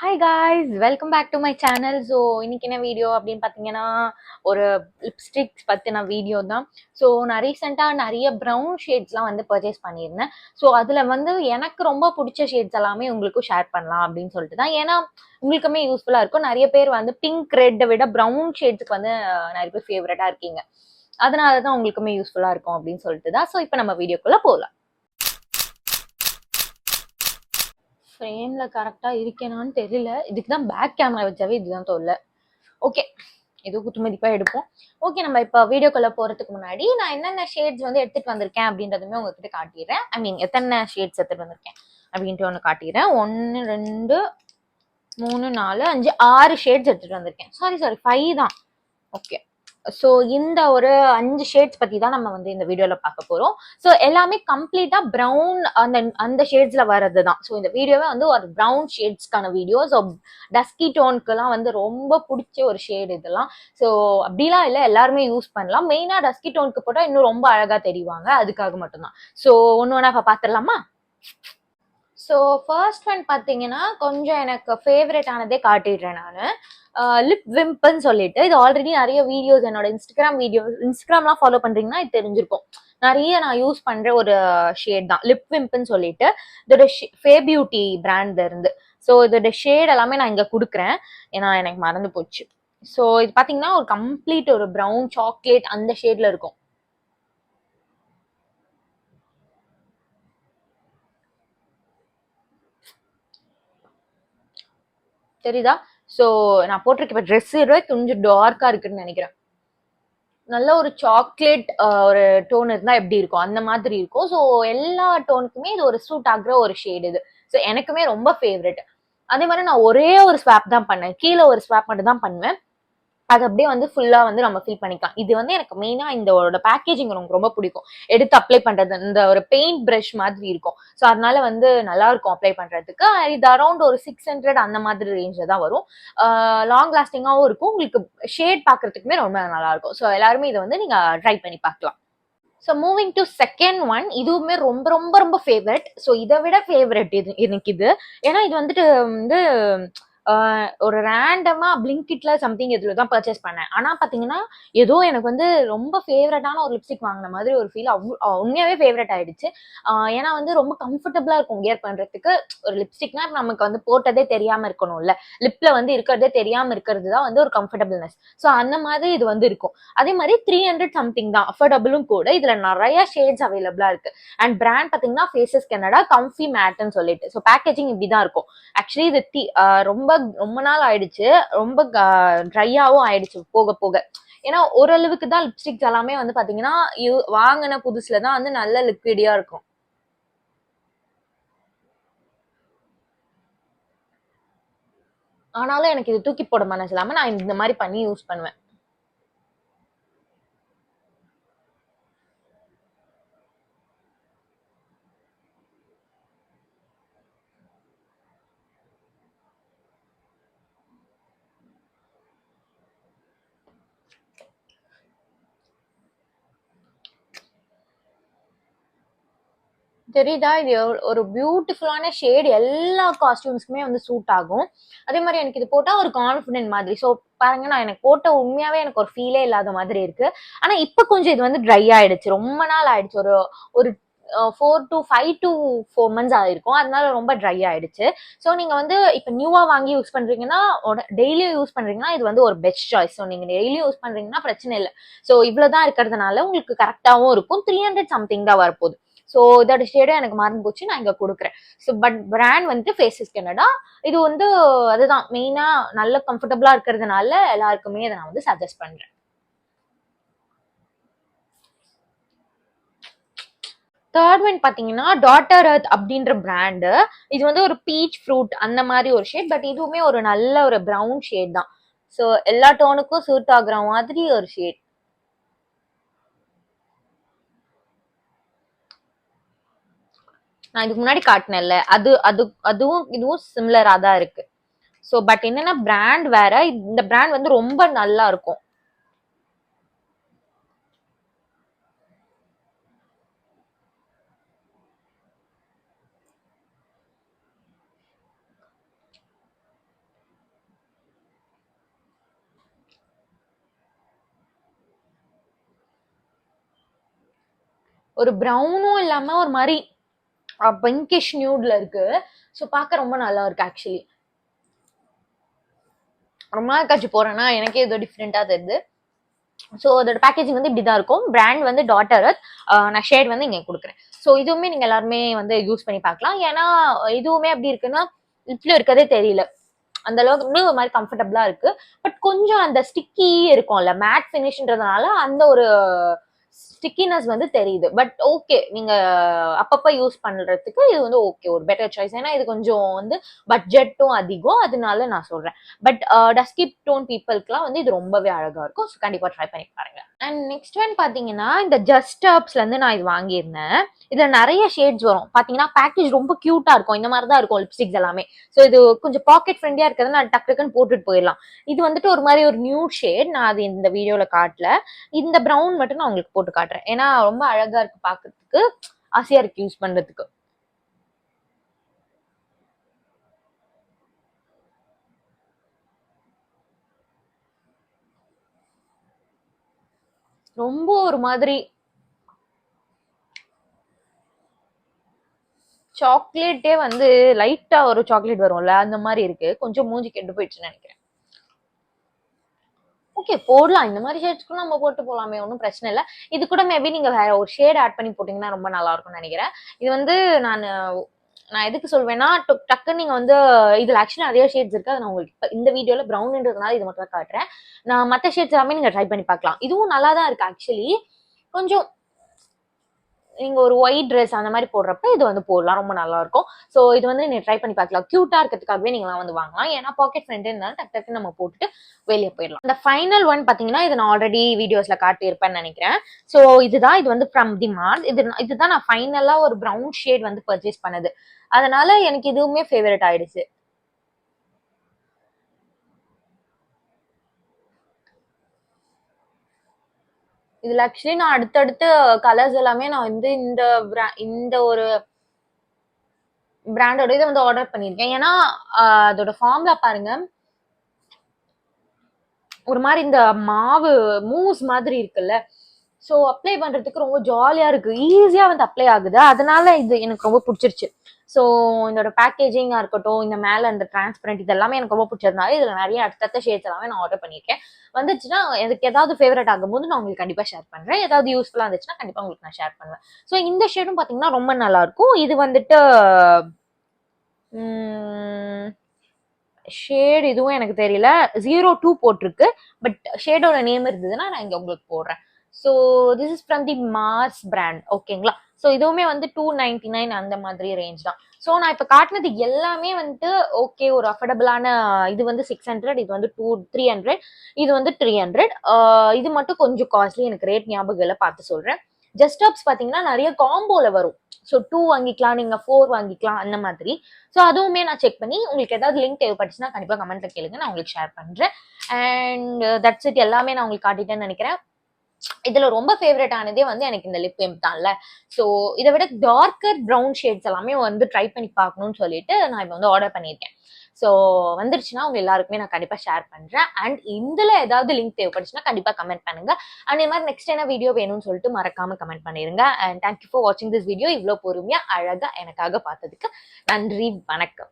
Hi guys, welcome back to my channel. So இன்னைக்கு என்ன video அப்படின்னு பார்த்தீங்கன்னா, ஒரு லிப்ஸ்டிக்ஸ் பற்றின வீடியோ தான். ஸோ நான் ரீசெண்டாக நிறைய ப்ரௌன் ஷேட்ஸ்லாம் வந்து பர்ச்சேஸ் பண்ணியிருந்தேன். ஸோ அதில் வந்து எனக்கு ரொம்ப பிடிச்ச ஷேட்ஸ் எல்லாமே உங்களுக்கும் ஷேர் பண்ணலாம் அப்படின்னு சொல்லிட்டு தான். ஏன்னா உங்களுக்குமே யூஸ்ஃபுல்லாக இருக்கும். நிறைய பேர் வந்து பிங்க் ரெட்டை விட ப்ரௌன் ஷேட்ஸுக்கு வந்து நிறைய பேர் ஃபேவரட்டாக இருக்கீங்க. அதனால தான் உங்களுக்குமே யூஸ்ஃபுல்லாக இருக்கும் அப்படின்னு சொல்லிட்டு தான். ஸோ இப்போ நம்ம வீடியோக்குள்ளே போகலாம். ஃப்ரேம்ல கரெக்டா இருக்கேனான்னு தெரியல. இதுக்கு தான் பேக் கேமரா வச்சாவே இதுதான் தொல்லை. ஓகே, ஏதோ குத்துமதிப்பா எடுப்போம். ஓகே, நம்ம இப்போ வீடியோக்குள்ள போறதுக்கு முன்னாடி நான் என்னென்ன ஷேட்ஸ் வந்து எடுத்துட்டு வந்திருக்கேன் அப்படின்றதுமே உங்ககிட்ட காட்டிடுறேன். ஐ மீன் எத்தனை ஷேட்ஸ் எடுத்துட்டு வந்திருக்கேன் அப்படின்ட்டு ஒன்று காட்டிடுறேன். 1 2 3 4 5 6 ஷேட்ஸ் எடுத்துட்டு வந்திருக்கேன். சாரி 5 தான். ஓகே, ஸோ இந்த ஒரு 5 ஷேட்ஸ் பத்தி தான் நம்ம வந்து இந்த வீடியோல பார்க்க போறோம். ஸோ எல்லாமே கம்ப்ளீட்டா ப்ரௌன் அந்த அந்த ஷேட்ஸ்ல வர்றது தான். ஸோ இந்த வீடியோவே வந்து ஒரு ப்ரௌன் ஷேட்ஸ்க்கான வீடியோ. ஸோ டஸ்கி டோனுக்குலாம் வந்து ரொம்ப பிடிச்ச ஒரு ஷேட் இதெல்லாம். ஸோ அப்படிலாம் இல்லை, எல்லாருமே யூஸ் பண்ணலாம். மெயினா டஸ்கி டோனுக்கு போட்டால் இன்னும் ரொம்ப அழகா தெரிவாங்க, அதுக்காக மட்டும்தான். ஸோ ஒன்று ஒன்றா இப்போ பார்த்துடலாமா? ஸோ ஃபர்ஸ்ட் ஒன் பார்த்தீங்கன்னா கொஞ்சம் எனக்கு ஃபேவரட் ஆனதே காட்டிடுறேன் நான். லிப் விம்ப்னு சொல்லிட்டு, இது ஆல்ரெடி நிறைய வீடியோஸ் என்னோட இன்ஸ்டாகிராம்லாம் ஃபாலோ பண்றீங்கன்னா இது தெரிஞ்சிருக்கும். நிறைய நான் யூஸ் பண்ற ஒரு ஷேட் தான் லிப் விம்ப்னு சொல்லிட்டு. இதோட ஃபே பியூட்டி பிராண்ட்ல இருந்து. ஸோ இதோட ஷேட் எல்லாமே நான் இங்க கொடுக்குறேன், ஏன்னா எனக்கு மறந்து போச்சு. ஸோ இது பார்த்தீங்கன்னா ஒரு கம்ப்ளீட் ஒரு ப்ரௌன் சாக்லேட் அந்த ஷேட்ல இருக்கும். தெரியுதா? ஸோ நான் போட்டிருக்க இப்போ ட்ரெஸ் கொஞ்சம் டார்க்கா இருக்குன்னு நினைக்கிறேன். நல்ல ஒரு சாக்லேட் ஒரு டோன் இருந்தா எப்படி இருக்கும் அந்த மாதிரி இருக்கும். ஸோ எல்லா டோனுக்குமே இது ஒரு சூட் ஆகுற ஒரு ஷேட் இது. ஸோ எனக்குமே ரொம்ப ஃபேவரட். அதே மாதிரி நான் ஒரே ஒரு ஸ்வாப் தான் பண்ணேன், கீழே ஒரு ஸ்வாப் மட்டும் தான் பண்ணுவேன். அது அப்படியே வந்து ஃபுல்லா வந்து நம்ம ஃபில் பண்ணிக்கலாம். இது வந்து எனக்கு மெயினா இந்த பேக்கேஜிங் எனக்கு ரொம்ப பிடிக்கும். எடுத்து அப்ளை பண்றது இந்த ஒரு பெயிண்ட் பிரஷ் மாதிரி இருக்கும். ஸோ அதனால வந்து நல்லா இருக்கும் அப்ளை பண்றதுக்கு. இது அரௌண்ட் ஒரு 600 அந்த மாதிரி ரேஞ்சில தான் வரும். லாங் லாஸ்டிங்காகவும் இருக்கும். உங்களுக்கு ஷேட் பார்க்கறதுக்குமே ரொம்ப நல்லா இருக்கும். ஸோ எல்லாருமே இதை வந்து நீங்க ட்ரை பண்ணி பார்க்கலாம். So moving to second one, இதுவுமே ரொம்ப ரொம்ப ரொம்ப ஃபேவரட். ஸோ இதை விட ஃபேவரட் இது எனக்கு இது. ஏன்னா இது வந்துட்டு வந்து ஒரு ரேண்டமா பிளிங்கிட்ல சம்திங் இதுல தான் பர்ச்சேஸ் பண்ணேன். ஆனா பாத்தீங்கன்னா ஏதோ எனக்கு வந்து ரொம்ப ஃபேவரட்டான ஒரு லிப்ஸ்டிக் வாங்கின மாதிரி ஒரு ஃபீல். உண்மையாவே ஃபேவரட் ஆயிடுச்சு. ஏன்னா வந்து ரொம்ப கம்ஃபர்டபுளா இருக்கும் வியர் பண்றதுக்கு. ஒரு லிப்ஸ்டிக்னா நமக்கு வந்து போட்டதே தெரியாம இருக்கணும்ல, லிப்ல வந்து இருக்கிறதே தெரியாம இருக்கிறது தான் வந்து ஒரு கம்ஃபர்டபுள்னஸ். ஸோ அந்த மாதிரி இது வந்து இருக்கும். அதே மாதிரி 300 சம்திங் தான், அஃபோர்டபுளும் கூட. இதுல நிறைய ஷேட்ஸ் அவைலபிளா இருக்கு. அண்ட் பிராண்ட் பாத்தீங்கன்னா ஃபேஸஸ் கனடா கம்ஃபி மேட்னு சொல்லிட்டு. ஸோ பேக்கேஜிங் இப்படிதான் இருக்கும். ஆக்சுவலி இது ரொம்ப ரொம்ப நாள் ஆயிடுச்சு, ரொம்ப ட்ரையாவும் ஆயிடுச்சு போக போக. ஏன்னா ஓரளவுக்கு தான் லிப்ஸ்டிக்ஸ் எல்லாமே வந்து பாத்தீங்கன்னா வாங்கின புதுசுல தான் வந்து நல்ல லிக்விடியா இருக்கும். ஆனாலும் எனக்கு இது தூக்கி போட மனசு இல்லாம நான் இந்த மாதிரி பண்ணி யூஸ் பண்ணுவேன். தெரியுதா? இது ஒரு பியூட்டிஃபுல்லான ஷேட், எல்லா காஸ்டியூம்ஸ்க்குமே வந்து சூட் ஆகும். அதே மாதிரி எனக்கு இது போட்டா ஒரு கான்ஃபிடென்ட் மாதிரி. ஸோ பாருங்க, நான் எனக்கு போட்ட உண்மையாவே எனக்கு ஒரு ஃபீலே இல்லாத மாதிரி இருக்கு. ஆனா இப்ப கொஞ்சம் இது வந்து ட்ரை ஆயிடுச்சு, ரொம்ப நாள் ஆயிடுச்சு. ஒரு ஒரு 5 to 4 months ஆயிருக்கும். அதனால ரொம்ப ட்ரை ஆயிடுச்சு. ஸோ நீங்க வந்து இப்ப நியூவா வாங்கி யூஸ் பண்றீங்கன்னா, டெய்லியும் யூஸ் பண்றீங்கன்னா இது வந்து ஒரு பெஸ்ட் சாய்ஸ். ஸோ நீங்க டெய்லியும் யூஸ் பண்றீங்கன்னா பிரச்சனை இல்லை. ஸோ இவ்வளவுதான் இருக்கிறதுனால உங்களுக்கு கரெக்டாவும் இருக்கும். 300 சம்திங் தான் வரப்போகுது. ஸோ இதோட ஷேடும் எனக்கு மறந்து போச்சு, நான் இங்க கொடுக்குறேன். ஸோ பட் பிராண்ட் வந்து ஃபேஸஸ் கனடா. இது வந்து அதுதான் மெயினா நல்ல கம்ஃபர்டபுளா இருக்கிறதுனால எல்லாருக்குமே இதை நான் வந்து சஜஸ்ட் பண்றேன். தேர்ட் ஒன் பாத்தீங்கன்னா டாட்டர் எர்த் அப்படின்ற பிராண்டு. இது வந்து ஒரு பீச் ஃப்ரூட் அந்த மாதிரி ஒரு ஷேட். பட் இதுவுமே ஒரு நல்ல ஒரு ப்ரௌன் ஷேட் தான். ஸோ எல்லா டோனுக்கும் சூட் ஆகுற மாதிரி ஒரு ஷேட். நான் இதுக்கு முன்னாடி காட்டினேன்ல, அது அது அதுவும் இதுவும் சிமிலரா தான் இருக்கு. ஸோ பட் என்னன்னா பிராண்ட் வேற. இந்த பிராண்ட் வந்து ரொம்ப நல்லா இருக்கும். ஒரு ப்ரௌனும் இல்லாம ஒரு மாதிரி பிங்கிஷ் நியூட்ல இருக்கு. ஸோ பார்க்க ரொம்ப நல்லா இருக்கு ஆக்சுவலி. ரொம்ப நாள் கழிச்சு போறேன்னா எனக்கே ஏதோ டிஃப்ரெண்டா தெரியுது. ஸோ அதோட பேக்கேஜிங் வந்து இப்படிதான் இருக்கும். பிராண்ட் வந்து டாட்டர் எர்த். நான் ஷேட் வந்து இங்க கொடுக்குறேன். ஸோ இதுவுமே நீங்க எல்லாருமே வந்து யூஸ் பண்ணி பார்க்கலாம். ஏன்னா இதுவுமே எப்படி இருக்குன்னா லிப்ல இருக்கதே தெரியல. அந்த அளவுக்கு ஒரு மாதிரி கம்ஃபர்டபுளா இருக்கு. பட் கொஞ்சம் அந்த ஸ்டிக்கி இருக்கும்ல, மேட் ஃபினிஷ்ன்றதுனால அந்த ஒரு ஸ்டிக்கினஸ் வந்து தெரியுது. பட் ஓகே, நீங்க அப்பப்ப யூஸ் பண்றதுக்கு இது வந்து ஓகே, ஒரு பெட்டர் சாய்ஸ். ஏன்னா இது கொஞ்சம் வந்து பட்ஜெட்டும் அதிகம், அதனால நான் சொல்றேன். பட் டஸ்கி டோன் பீப்புளுக்குலாம் வந்து இது ரொம்பவே அழகா இருக்கும். ஸோ கண்டிப்பா ட்ரை பண்ணி பாருங்க. அண்ட் நெக்ஸ்ட் ஒன் பாத்தீங்கன்னா இந்த ஜஸ்ட் ஹர்ப்ஸ்ல இருந்து நான் இது வாங்கியிருந்தேன். இதுல நிறைய ஷேட்ஸ் வரும். பாத்தீங்கன்னா பேக்கேஜ் ரொம்ப கியூட்டா இருக்கும். இந்த மாதிரி தான் இருக்கும் லிப்ஸ்டிக்ஸ் எல்லாமே. ஸோ இது கொஞ்சம் பாக்கெட் ஃப்ரெண்ட்லியா இருக்கிறது, நான் டக்கு டக்குன்னு போட்டுட்டு போயிடலாம். இது வந்துட்டு ஒரு மாதிரி ஒரு நியூட் ஷேட். நான் அது இந்த வீடியோல காட்டல. இந்த ப்ரௌன் மட்டும் நான் உங்களுக்கு போட்டு காட்டுறேன். ஏன்னா ரொம்ப அழகா இருக்கு பாக்குறதுக்கு, ஆசையா இருக்கு யூஸ் பண்றதுக்கு. ரொம்ப ஒரு மாதிரி சாக்லேட்டே வந்து லைட்டா ஒரு சாக்லேட் வரும்ல, அந்த மாதிரி இருக்கு. கொஞ்சம் மூஞ்சி கெட்டு போயிடுச்சுன்னு நினைக்கிறேன். ஓகே, போடலாம். இந்த மாதிரி ஷேட்ஸ்க்கும் நம்ம போட்டு போலாமே, ஒன்றும் பிரச்சனை இல்லை. இது கூட மேபி நீங்க வேற ஒரு ஷேட் ஆட் பண்ணி போட்டீங்கன்னா ரொம்ப நல்லா இருக்கும்னு நினைக்கிறேன். இது வந்து நான் நான் எதுக்கு சொல்வேன்னா, டக்குன்னு நீங்க வந்து இதுல ஆக்சுவலி நிறைய ஷேட்ஸ் இருக்கு. அதை நான் உங்களுக்கு இந்த வீடியோல ப்ரௌன்ன்றதுனால இது மட்டும் தான் காட்டுறேன். நான் மற்ற ஷேட்ஸ் எல்லாமே நீங்க ட்ரை பண்ணி பார்க்கலாம். இதுவும் நல்லா தான் இருக்கு ஆக்சுவலி. கொஞ்சம் நீங்க ஒரு ஒயிட் ட்ரெஸ் அந்த மாதிரி போடுறப்ப இது வந்து போடலாம், ரொம்ப நல்லா இருக்கும். ஸோ இது வந்து நீங்க ட்ரை பண்ணி பார்க்கலாம். கியூட்டா இருக்கிறதுக்காகவே நீங்களாம் வந்து வாங்கலாம். ஏன்னா பாக்கெட் ஃப்ரெண்ட்னால டக்கு டக்கு நம்ம போட்டுட்டு வெளியே போயிடலாம். இந்த ஃபைனல் ஒன் பாத்தீங்கன்னா, இது நான் ஆல்ரெடி வீடியோஸ்ல காட்டியிருப்பேன்னு நினைக்கிறேன். ஸோ இதுதான், இது வந்து ஃப்ரம் தி மார்ட். இதுதான் நான் ஃபைனலா ஒரு ப்ரௌன் ஷேட் வந்து பர்ச்சேஸ் பண்ணது. அதனால எனக்கு இதுவுமே ஃபேவரட் ஆயிடுச்சு. இதுல ஆக்சுவலி நான் அடுத்தடுத்த கலர்ஸ் எல்லாமே நான் வந்து இந்த ஒரு பிராண்டோட இதை வந்து ஆர்டர் பண்ணியிருக்கேன். ஏன்னா அதோட ஃபார்ம்ல பாருங்க, ஒரு மாதிரி இந்த மாவு மூஸ் மாதிரி இருக்குல்ல, ஸோ அப்ளை பண்றதுக்கு ரொம்ப ஜாலியா இருக்கு, ஈஸியா வந்து அப்ளை ஆகுது. அதனால இது எனக்கு ரொம்ப பிடிச்சிருச்சு. ஸோ இதோட பேக்கேஜிங்கா இருக்கட்டும், இந்த மேல இந்த டிரான்ஸ்பரண்ட், இது எல்லாமே எனக்கு ரொம்ப பிடிச்சதுனால இதுல நிறைய அடுத்தடுத்த ஷேட்ஸ் எல்லாமே நான் ஆர்டர் பண்ணியிருக்கேன். வந்துச்சுன்னா எனக்கு ஏதாவது ஃபேவரட் ஆகும்போது நான் உங்களுக்கு கண்டிப்பா ஷேர் பண்றேன். ஏதாவது யூஸ்ஃபுல்லா இருந்துச்சுன்னா கண்டிப்பா உங்களுக்கு நான் ஷேர் பண்ணுவேன். ஸோ இந்த ஷேடும் பாத்தீங்கன்னா ரொம்ப நல்லா இருக்கும். இது வந்துட்டு ஷேட் இதுவும் எனக்கு தெரியல, 02 போட்டிருக்கு. பட் ஷேடோட நேம் இருந்ததுன்னா நான் இங்க உங்களுக்கு போடுறேன். So this is from the Mars brand. ஓகேங்களா? ஸோ இதுவுமே வந்து 299 அந்த மாதிரி ரேஞ்ச் தான். ஸோ நான் இப்போ காட்டினது எல்லாமே வந்துட்டு ஓகே, ஒரு அஃபோர்டபுளான. இது வந்து 600, இது வந்து 300, இது வந்து 300. இது மட்டும் கொஞ்சம் காஸ்ட்லி, எனக்கு ரேட் ஞாபகம் இல்லை, பார்த்து சொல்றேன். ஜஸ்ட் டாப்ஸ் பாத்தீங்கன்னா நிறைய காம்போல வரும். ஸோ 2 வாங்கிக்கலாம், நீங்க 4 வாங்கிக்கலாம், அந்த மாதிரி. ஸோ அதுவுமே நான் செக் பண்ணி உங்களுக்கு ஏதாவது லிங்க் தேவைப்பட்டுச்சுன்னா கண்டிப்பா கமெண்ட்ல கேளுங்க, நான் உங்களுக்கு ஷேர் பண்றேன். And that's it. எல்லாமே நான் உங்களுக்கு காட்டிட்டேன்னு நினைக்கிறேன். இதுல ரொம்ப ஃபேவரட் ஆனதே வந்து எனக்கு இந்த லிப் பெயிண்ட் தான்ல. ஸோ இதை விட டார்க்கர் ப்ரௌன் ஷேட்ஸ் எல்லாமே வந்து ட்ரை பண்ணி பார்க்கணும்னு சொல்லிட்டு நான் இப்போ வந்து ஆர்டர் பண்ணியிருக்கேன். ஸோ வந்துருச்சுன்னா உங்க எல்லாருக்குமே நான் கண்டிப்பா ஷேர் பண்றேன். அண்ட் இதுல ஏதாவது லிங்க் தேவைப்பட்டுச்சுன்னா கண்டிப்பா கமெண்ட் பண்ணுங்க. அண்ட் இந்த மாதிரி நெக்ஸ்ட் என்ன வீடியோ வேணும்னு சொல்லிட்டு மறக்காம கமெண்ட் பண்ணிருங்க. அண்ட் தேங்க்யூ ஃபார் வாட்சிங் திஸ் வீடியோ. இவ்வளவு பொறுமையா அழகா எனக்காக பார்த்ததுக்கு நன்றி, வணக்கம்.